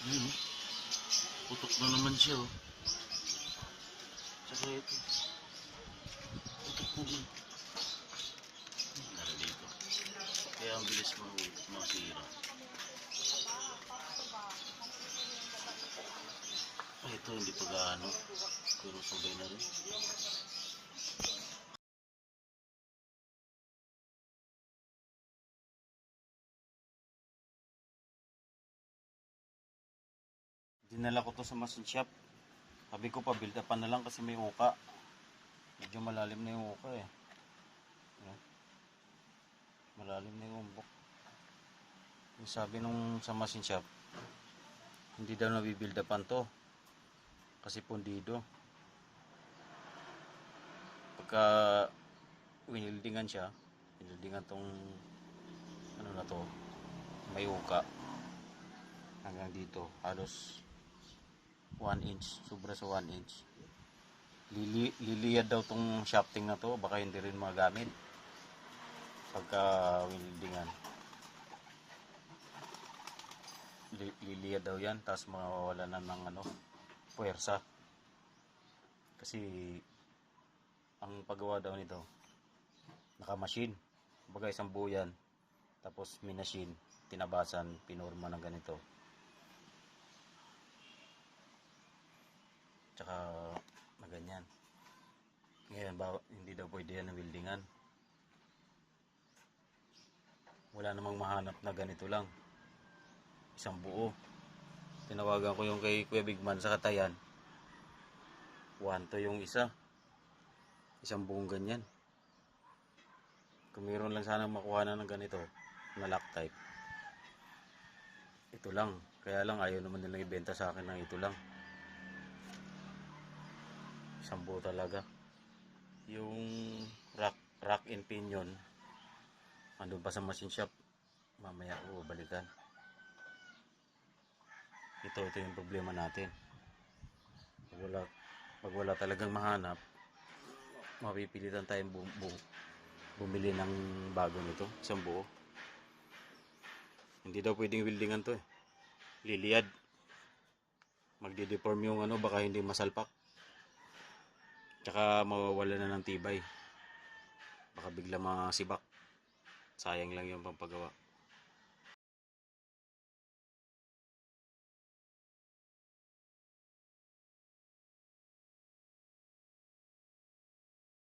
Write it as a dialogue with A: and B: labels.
A: Yun, oh. Putok na naman siya, oh. Tsaka ito. Putok po yun. Nara dito. Kaya ang bilis masira. Ay, ito hindi pa gaano. Pero sabay na rin. Dinala ko to sa machine shop. Sabi ko pa build up na lang kasi may uka. Medyo malalim na yung uka eh. Ayan. Malalim na yung umbok. Yung sabi nung sa machine shop, hindi daw nabibuild upan to. Kasi pundido. Pagka winildingan siya, winildingan tong ano na to, may uka. Hanggang dito, halos 1 inch, sobra sa 1 inch. Liliyad daw tong shafting na to, baka hindi rin magamit pagka winildingan. Liliyad daw yan, tapos mawawala na ng ano, puwersa. Kasi ang paggawa daw nito, naka-machine, baga isang buo yan, tapos minachine, tinabasan, pinorma ng ganito. Tsaka na ganyan. Ngayon hindi daw pwede yan na weldingan. Wala namang mahanap na ganito lang, isang buo. Tinawagan ko yung kay Kuya Bigman sa Katayan, 1 to yung isang buong ganyan. Kung mayroon lang sana makuha na ng ganito na lock type, ito lang. Kaya lang ayaw naman nilang ibenta sa akin ng ito lang, isang buo talaga. Yung rack and pinion andun pa sa machine shop, mamaya ko balikan. Ito yung problema natin. Pag wala talagang mahanap, mapipilitan tayong bumili ng bago nito, isang buo. Hindi daw pwedeng weldingan to eh, liliyad, magde-deform yung ano, baka hindi masalpak, tsaka mawawala na ng tibay, baka bigla masibak. Sayang lang yung pampagawa.